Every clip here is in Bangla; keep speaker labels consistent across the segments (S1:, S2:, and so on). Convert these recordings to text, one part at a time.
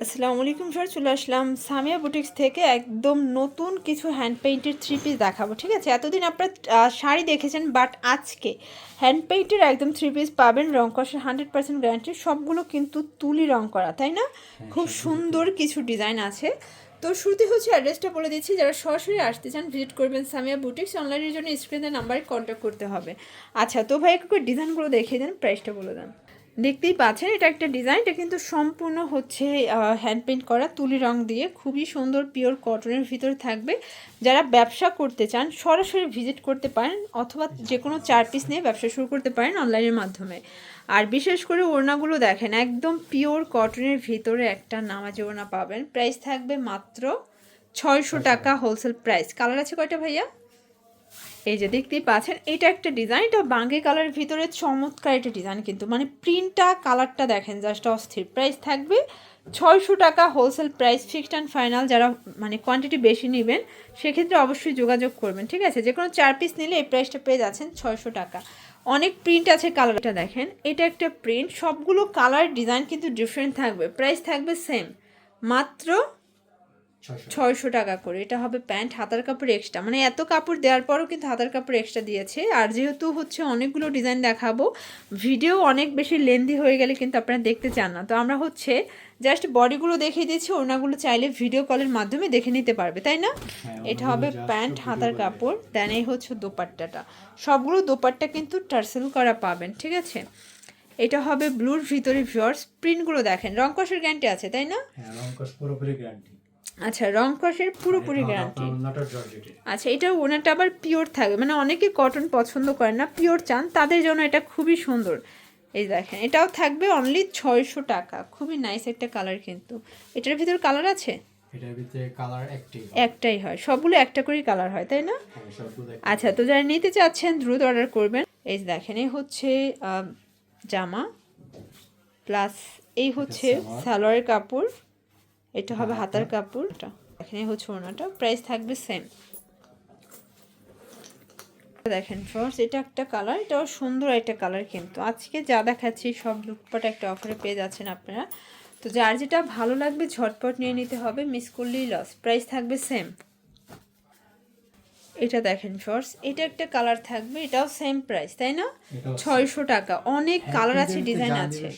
S1: আসসালামু আলাইকুম স্যার, চলে আসলাম সামিয়া বুটিক্স থেকে একদম নতুন কিছু হ্যান্ড পেইন্টের থ্রি পিস দেখাবো। ঠিক আছে, এতদিন আপনারা শাড়ি দেখেছেন, বাট আজকে হ্যান্ড পেইন্টের একদম থ্রি পিস পাবেন। রং কষের 100% গ্যারান্টি, সবগুলো কিন্তু তুলি রং করা, তাই না? খুব সুন্দর কিছু ডিজাইন আছে। তো শুরুতে হচ্ছে অ্যাড্রেসটা বলে দিচ্ছি, যারা সরাসরি আসতে চান ভিজিট করবেন সামিয়া বুটিক্স। অনলাইনের জন্য স্ক্রিনের নাম্বারে কন্ট্যাক্ট করতে হবে। আচ্ছা, তো ভাই একটু ডিজাইনগুলো দেখিয়ে দেন, প্রাইসটা বলে দেন। দেখতেই পাচ্ছেন এটা একটা ডিজাইন, এটা কিন্তু সম্পূর্ণ হচ্ছে হ্যান্ড পেইন্ট করা তুলি রং দিয়ে, খুবই সুন্দর পিওর কটনের ভিতরে থাকবে। যারা ব্যবসা করতে চান সরাসরি ভিজিট করতে পারেন, অথবা যে কোনো 4 পিস নিয়ে ব্যবসা শুরু করতে পারেন অনলাইনের মাধ্যমে। আর বিশেষ করে ওড়নাগুলো দেখেন, একদম পিওর কটনের ভিতরে একটা নামাজি ওড়না পাবেন। প্রাইস থাকবে মাত্র 600 টাকা হোলসেল প্রাইস। কালার আছে কয়টা ভাইয়া? এই যে দেখতেই পাচ্ছেন, এটা একটা ডিজাইন, এটা বাঙ্গি কালারের ভিতরে চমৎকার একটা ডিজাইন, কিন্তু মানে প্রিন্টটা কালারটা দেখেন জাস্ট অস্থির। প্রাইস থাকবে 600 টাকা wholesale price, fixed and final. যারা মানে কোয়ান্টিটি বেশি নেবেন সেক্ষেত্রে অবশ্যই যোগাযোগ করবেন। ঠিক আছে, যে কোনো 4 পিস নিলে এই প্রাইসটা পেয়ে যাচ্ছেন 600 টাকা। অনেক প্রিন্ট আছে, কালারটা দেখেন, এটা একটা প্রিন্ট, সবগুলো কালার ডিজাইন কিন্তু ডিফারেন্ট থাকবে। প্রাইস থাকবে সেম, মাত্র 600 টাকা করে। এটা হবে প্যান্ট, হাতার কাপড় এক্সট্রা, মানে এত কাপড় দেওয়ার পরও কিন্তু হাতার কাপড় এক্সট্রা দিয়েছে। আর যেহেতু হচ্ছে অনেকগুলো ডিজাইন দেখাবো, ভিডিও অনেক বেশি লেন্দি হয়ে গেলে কিন্তু আপনারা দেখতে চান না, তো আমরা হচ্ছে জাস্ট বডিগুলো দেখিয়ে দিচ্ছি। ওড়নাগুলো চাইলে ভিডিও কলের মাধ্যমে দেখে নিতে পারবে, তাই না? এটা হবে প্যান্ট, হাতার কাপড়, দেন এই হচ্ছে দোপাট্টাটা। সবগুলো দোপাট্টা কিন্তু টার্সেল করা পাবেন। ঠিক আছে, এটা হবে ব্লুর ভিতরে ভিউয়ার্স। প্রিন্টগুলো দেখেন, রং কষের গ্যারান্টি আছে, তাই না?
S2: হ্যাঁ, রং কস পুরোপুরি গ্যারান্টি।
S1: আচ্ছা, রং কষের পুরোপুরি গ্যারান্টি। আচ্ছা, এটা ওনাটা আবার পিওর থাকে, মানে অনেকে কটন পছন্দ করেন না, পিওর চান, তাদের জন্য এটা খুবই সুন্দর। এই দেখেন, এটাও থাকবে অনলি 600 টাকা। খুবই নাইস একটা কালার, কিন্তু এটার ভিতর কালার আছে,
S2: এটার ভিতরে কালার
S1: একটাই হয়, সবগুলো একটা করেই কালার হয়, তাই না?
S2: হ্যাঁ, সবগুলো
S1: আচ্ছা, তো যারা নিতে চাচ্ছেন দ্রুত অর্ডার করবেন। এই দেখেন, এই হচ্ছে জামা, প্লাস এই হচ্ছে সালোয়ারের কাপড়, এটা হবে হাতার কাপড়টা, এখানে হচ্ছে ওনাটা। প্রাইস থাকবে সেম। দেখেন ফ্রেন্ডস, এটা একটা কালার, এটাও সুন্দর একটা কালার, কিন্তু আজকে যা দেখাচ্ছি সব লুটপাট একটা অফারে পেয়ে যাচ্ছেন আপনারা। তো যার যেটা ভালো লাগবে ঝটপট নিয়ে নিতে হবে, মিস করলেই লস। প্রাইস থাকবে সেম। এটা দেখেন ফ্রেন্ডস, এটা একটা কালার থাকবে, এটাও সেম প্রাইস, তাই না? 600 টাকা। অনেক কালার আছে, ডিজাইন আছে।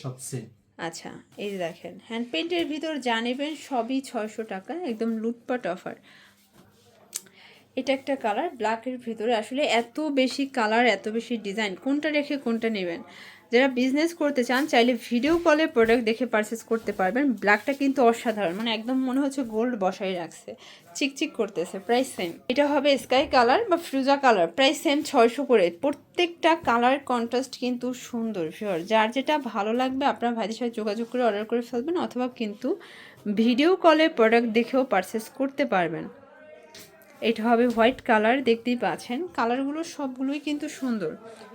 S1: আচ্ছা, এই যে দেখেন, হ্যান্ড পেইন্টের ভিতর যা নেবেন সবই 600 টাকা, একদম লুটপাট অফার। এটা একটা কালার ব্ল্যাকের ভিতরে, আসলে এত বেশি কালার, এত বেশি ডিজাইন, কোনটা রেখে কোনটা নেবেন? যারা বিজনেস করতে চান চাইলে ভিডিও কলে প্রোডাক্ট দেখে পারচেস করতে পারবেন। ব্ল্যাকটা কিন্তু অসাধারণ, মানে একদম মনে হচ্ছে গোল্ড বসাই রাখছে, চিকচিক করতেছে। Price same. এটা হবে স্কাই কালার বা ফ্রুজা কালার, প্রাইস সেম 600 করে। প্রত্যেকটা কালার কন্ট্রাস্ট কিন্তু সুন্দর। শিওর, যার যেটা ভালো লাগবে আপনার ভাইদের সাথে যোগাযোগ করে অর্ডার করে ফেলবেন, অথবা কিন্তু ভিডিও কলে প্রোডাক্ট দেখেও পারচেস করতে পারবেন। এটা হবে হোয়াইট কালার, দেখতেই পাচ্ছেন কালারগুলো সবগুলোই কিন্তু সুন্দর,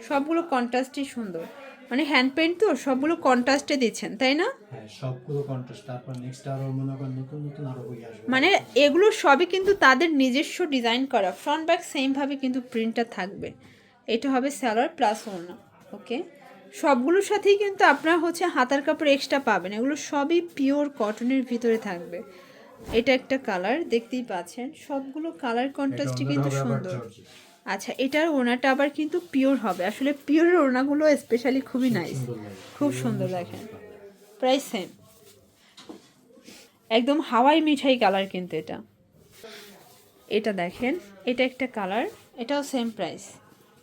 S1: সবগুলো কন্ট্রাস্টই সুন্দর, মানে হ্যান্ড পেইন্ট তো সবগুলো কন্ট্রাস্টে দিচ্ছেন, তাই না?
S2: হ্যাঁ, সবগুলো কন্ট্রাস্ট। তারপর নেক্সট আরো মনে করেন নতুন নতুন আরো বই আসবে,
S1: মানে এগুলো সবই কিন্তু তাদের নিজস্ব ডিজাইন করা, ফ্রন্ট ব্যাক সেম ভাবে কিন্তু প্রিন্টটা থাকবে। এটা হবে সালোয়ার প্লাস ওড়না। ওকে, সবগুলোর সাথেই কিন্তু আপনারা হচ্ছে হাতার কাপড় এক্সট্রা পাবেন, এগুলো সবই পিওর কটনের ভিতরে থাকবে। এটা একটা কালার, দেখতেই পাচ্ছেন সবগুলো কালার কন্ট্রাস্টই কিন্তু সুন্দর। আচ্ছা, এটার ওড়নাটা আবার কিন্তু পিওর হবে, আসলে পিওরের ওড়নাগুলো স্পেশালি খুবই নাইস, খুব সুন্দর। দেখেন, প্রাইস সেম, একদম হাওয়াই মিঠাই কালার কিন্তু এটা। এটা দেখেন, এটা একটা কালার, এটাও সেম প্রাইস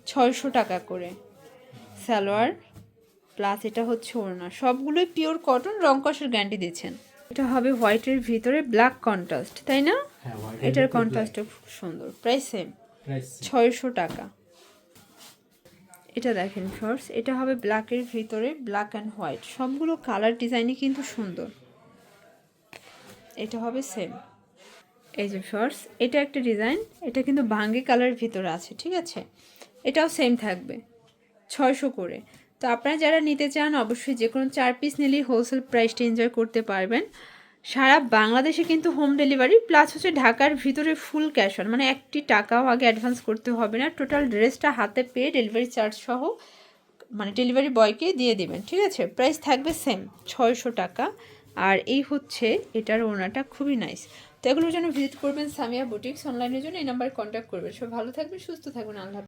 S1: 600 টাকা করে। সালোয়ার প্লাস এটা হচ্ছে ওড়না, সবগুলোই পিওর কটন, রং কষের গ্যারান্টি দিচ্ছেন। এটা হবে হোয়াইটের ভিতরে ব্ল্যাক কন্ট্রাস্ট, তাই না? এটার কন্ট্রাস্টও খুব সুন্দর। প্রাইস সেম, 600 টাকা। এটা দেখেন ফ্রেন্ডস, এটা হবে ব্ল্যাকের ভিতরে ব্ল্যাক অ্যান্ড হোয়াইট, সবগুলো কালার ডিজাইনই কিন্তু সুন্দর। এটা হবে সেম। এই যে ফ্রেন্ডস, এটা একটা ডিজাইন, এটা কিন্তু ভাঙ্গি কালারের ভিতরে আছে। ঠিক আছে, এটাও সেম থাকবে 600 করে। তো আপনারা যারা নিতে চান অবশ্যই যে কোনো 4 পিস নিলেই হোলসেল প্রাইসটা এনজয় করতে পারবেন। সারা বাংলাদেশে কিন্তু হোম ডেলিভারি, প্লাস হচ্ছে ঢাকার ভিতরে ফুল ক্যাশ অন, মানে একটি টাকাও আগে অ্যাডভান্স করতে হবে না, টোটাল ড্রেসটা হাতে পেয়ে ডেলিভারি চার্জ সহ মানে ডেলিভারি বয়কে দিয়ে দিবেন। ঠিক আছে, প্রাইস থাকবে সেম 600 টাকা। আর এই হচ্ছে এটার ওড়নাটা, খুবই নাইস। তো এগুলোর জন্য ভিজিট করবেন সামিয়া বুটিক্স, অনলাইনের জন্য এই নাম্বারে কন্ট্যাক্ট করবেন। সব ভালো থাকবেন, সুস্থ থাকবেন, আল্লাহ হাফেজ।